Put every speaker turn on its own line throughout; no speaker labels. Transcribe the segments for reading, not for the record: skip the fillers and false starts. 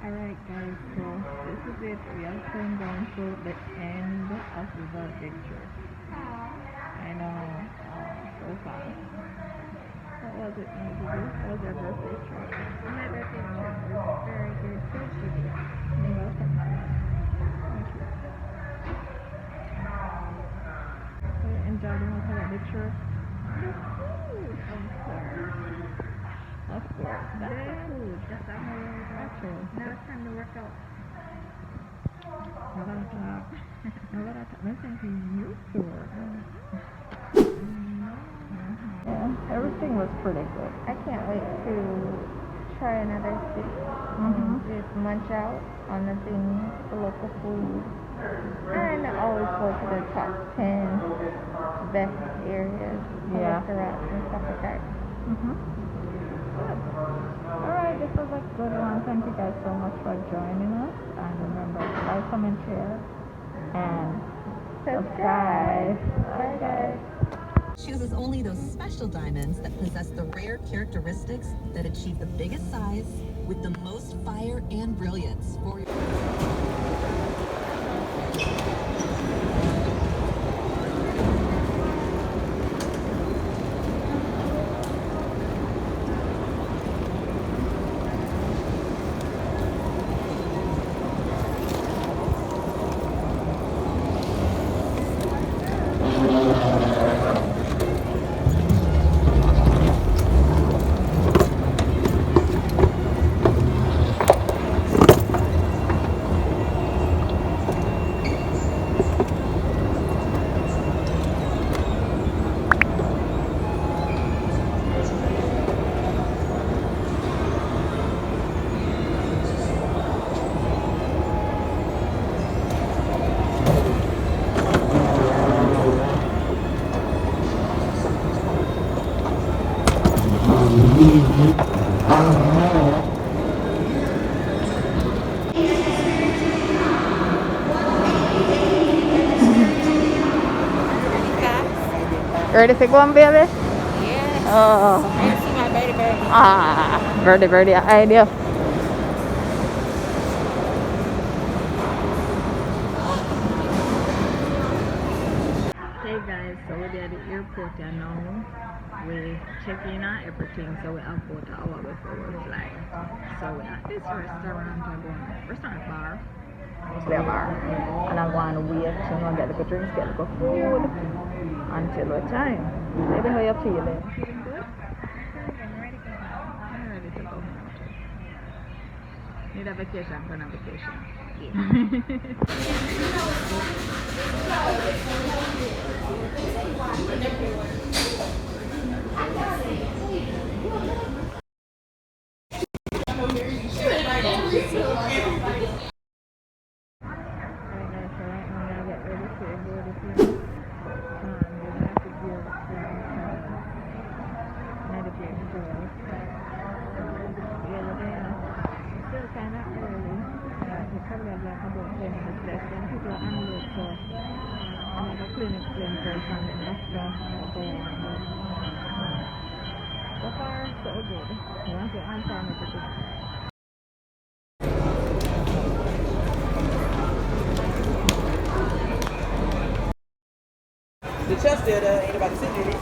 Alright guys, so this is it. We have come down to the end of the lecture. I know, so far. What was it, Maisie? What was your best lecture?
My birthday trip was very good. Thank you.
You're welcome. Thank you. So you enjoyed the most of the lecture? Of course. That's the food.
That's how I
That's true.
Now it's time to work out.
Now that I talk, listen to you, sir. Yeah, everything was pretty good.
I can't wait to try another city. Just munch out on the things, the local food. And always go to the top 10 best areas for
Yeah.
restaurants and stuff like that.
Good. Alright, this was a good one. Thank you guys so much for joining us. And remember to like, comment, share, and subscribe. Alright, guys.
Chooses only those special diamonds that possess the rare characteristics that achieve the biggest size with the most fire and brilliance for your
Ready to go on, baby?
Yes.
Oh.
I see my baby.
Birdie, idea. Hey guys, so we're at the airport and now we check in on everything, so we have about an hour before we fly. So we're at this restaurant, bar. Mostly a bar. And I'm going to wait to get the drinks, get the food until the time. Maybe how you feeling? Feeling good?
I'm ready to go.
I'm ready to go. Need a vacation for a vacation. So far, so good. Yeah, so I'm fine with it.
The chest there, ain't about to sit in it.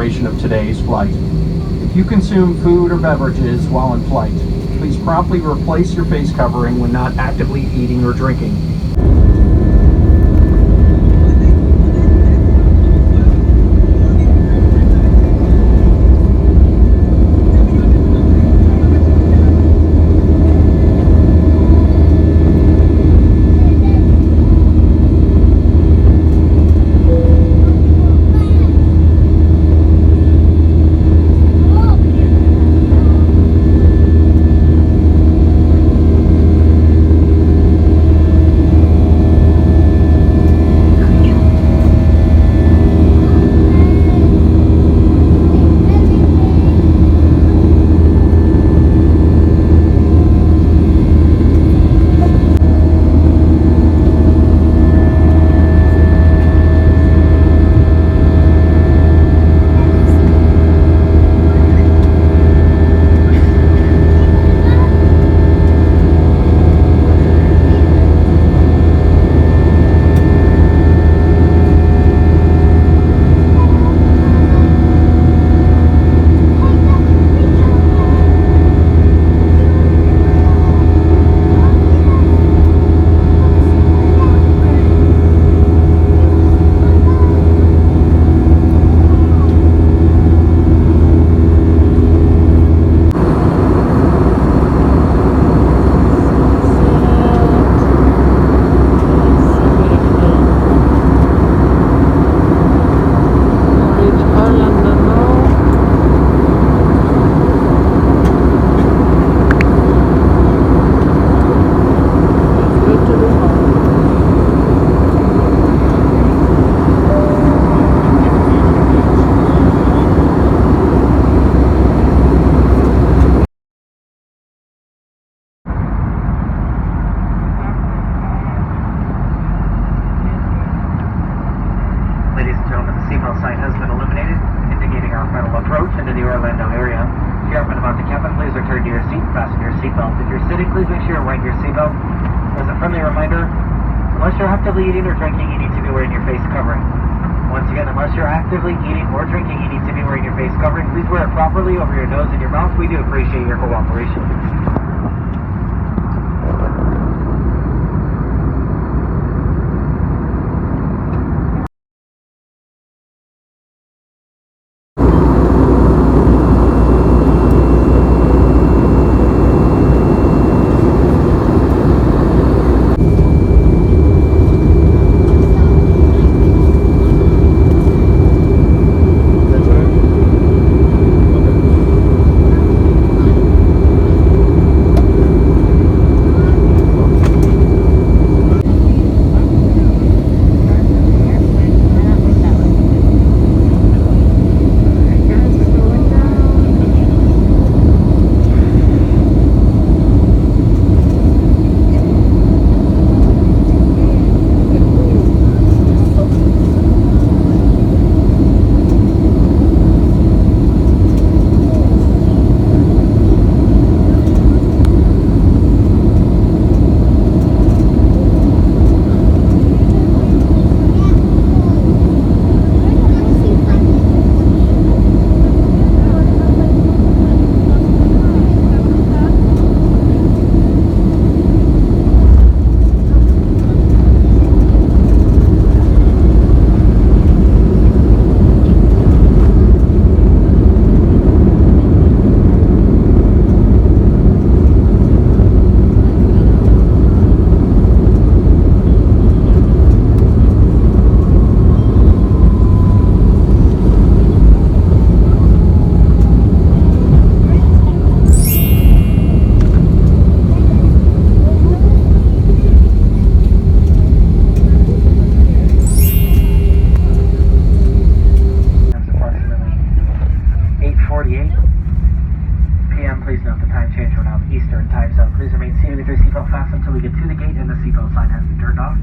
duration of today's flight. If you consume food or beverages while in flight, please promptly replace your face covering when not actively eating or drinking.
Unless you're actively eating or drinking, you need to be wearing your face covering. Once again, unless you're actively eating or drinking, you need to be wearing your face covering. Please wear it properly over your nose and your mouth. We do appreciate your cooperation. Please remain seated with your seatbelt fastened until we get to the gate and the seatbelt sign has been turned off.